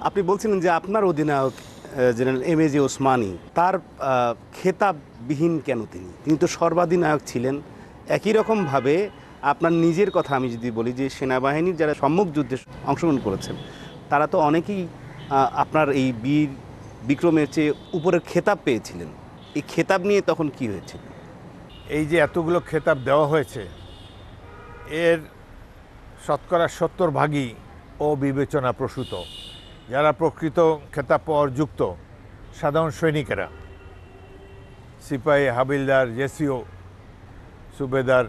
আপনি বলছিলেন যে আপনার অধিনায়ক জেনারেল এম এ জি ওসমানী তার খেতাববিহীন কেন তিনি তো সর্বাধিনায়ক ছিলেন। একই রকমভাবে আপনার নিজের কথা আমি যদি বলি যে সেনাবাহিনীর যারা সম্মুখ যুদ্ধে অংশগ্রহণ করেছেন তারা তো অনেকেই আপনার এই বীর বিক্রমের চেয়ে উপরের খেতাব পেয়েছিলেন। এই খেতাব নিয়ে তখন কি হয়েছিল? এই যে এতগুলো খেতাব দেওয়া হয়েছে এর শতকরা 70 ভাগই অবিবেচনা প্রসূত। যারা প্রকৃত খেতাব পাওয়ার যুক্ত সাধারণ সৈনিকেরা, সিপাহী, হাবিলদার, জেসিও, সুবেদার,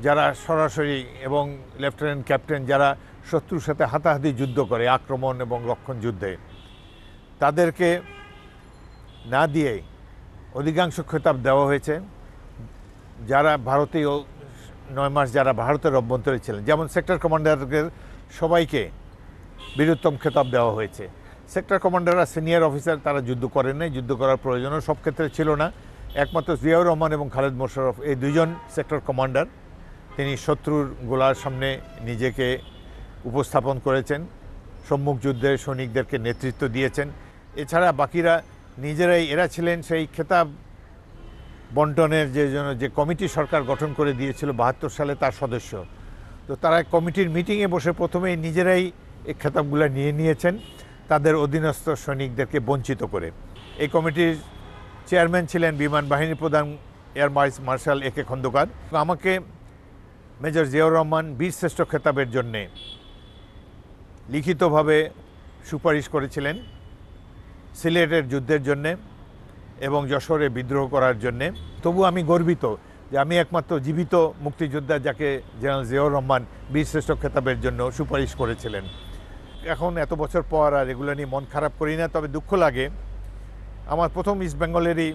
যারা সরাসরি এবং লেফটেন্যান্ট ক্যাপ্টেন যারা শত্রুর সাথে হাতাহাতি যুদ্ধ করে, আক্রমণ এবং রক্ষণ যুদ্ধে, তাদেরকে না দিয়ে অধিকাংশ খেতাব দেওয়া হয়েছে যারা ভারতীয় 9 মাস যারা ভারতের অভ্যন্তরে ছিলেন। যেমন সেক্টর কমান্ডারদের সবাইকে বীরোত্তম খেতাব দেওয়া হয়েছে। সেক্টর কমান্ডাররা সিনিয়র অফিসার, তারা যুদ্ধ করেন নাই, যুদ্ধ করার প্রয়োজনও সব ক্ষেত্রে ছিল না। একমাত্র জিয়াউর রহমান এবং খালেদ মোশাররফ এই দুজন সেক্টর কমান্ডার, তিনি শত্রুর গোলার সামনে নিজেকে উপস্থাপন করেছেন, সম্মুখ যুদ্ধে সৈনিকদেরকে নেতৃত্ব দিয়েছেন। এছাড়া বাকিরা নিজেরাই, এরা ছিলেন সেই খেতাব বন্টনের যে কমিটি সরকার গঠন করে দিয়েছিল 72 সালে, তার সদস্য। তো তারা কমিটির মিটিংয়ে বসে প্রথমেই নিজেরাই এই খেতাবগুলো নিয়ে নিয়েছেন তাদের অধীনস্থ সৈনিকদেরকে বঞ্চিত করে। এই কমিটির চেয়ারম্যান ছিলেন বিমান বাহিনীর প্রধান এয়ার মার্শাল এ কে খন্দকার। আমাকে মেজর জিয়াউর রহমান বীরশ্রেষ্ঠ খেতাবের জন্যে লিখিতভাবে সুপারিশ করেছিলেন সিলেটের যুদ্ধের জন্যে এবং যশোরে বিদ্রোহ করার জন্যে। তবু আমি গর্বিত যে আমি একমাত্র জীবিত মুক্তিযোদ্ধা যাকে জেনারেল জিয়াউর রহমান বীরশ্রেষ্ঠ খেতাবের জন্য সুপারিশ করেছিলেন। এখন এত বছর পর আর এগুলো নিয়ে মন খারাপ করি না, তবে দুঃখ লাগে আমার প্রথম ইস্ট বেঙ্গলেরই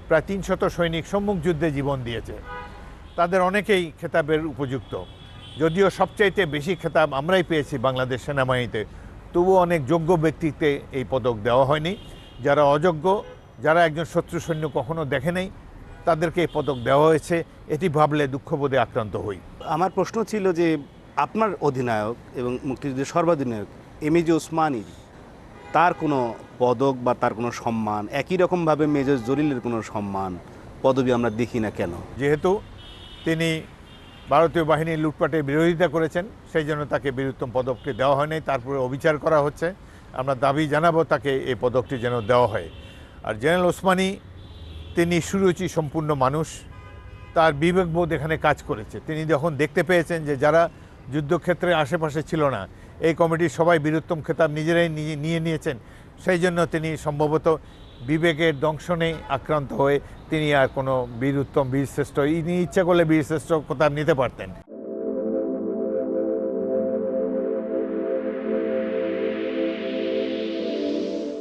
প্রায় 300 সৈনিক সম্মুখ যুদ্ধে জীবন দিয়েছে, তাদের অনেকেই খেতাবের উপযুক্ত। যদিও সবচাইতে বেশি খেতাব আমরাই পেয়েছি বাংলাদেশ সেনাবাহিনীতে, তবুও অনেক যোগ্য ব্যক্তিকে এই পদক দেওয়া হয়নি। যারা অযোগ্য, যারা একজন শত্রু সৈন্য কখনো দেখে নেই, তাদেরকে এই পদক দেওয়া হয়েছে। এটি ভাবলে দুঃখবোধে আক্রান্ত হই। আমার প্রশ্ন ছিল যে আপনার অধিনায়ক এবং মুক্তিযুদ্ধের সর্বাধিনায়ক এম এ জি ওসমানীর তার কোনো পদক বা তার কোনো সম্মান, একই রকমভাবে মেজর জলিলের কোনো সম্মান পদবি আমরা দেখি না কেন? যেহেতু তিনি ভারতীয় বাহিনীর লুটপাটের বিরোধিতা করেছেন, সেই জন্য তাকে বীরোত্তম পদকটি দেওয়া হয়নি। তারপরে অবিচার করা হচ্ছে। আমরা দাবি জানাবো তাকে এই পদকটি যেন দেওয়া হয়। আর জেনারেল ওসমানী তিনি সুরুচি সম্পূর্ণ মানুষ, তার বিবেকবোধ এখানে কাজ করেছে। তিনি যখন দেখতে পেয়েছেন যে যারা যুদ্ধক্ষেত্রে আশেপাশে ছিল না, এই কমিটির সবাই বীরোত্তম খেতাব নিজেরাই নিয়ে নিয়েছেন, সেই জন্য তিনি সম্ভবত বিবেকের দংশনে আক্রান্ত হয়ে তিনি আর কোনো বীরোত্তম, বীরশ্রেষ্ঠ, ইনি ইচ্ছা করলে বীরশ্রেষ্ঠ খেতাব নিতে পারতেন।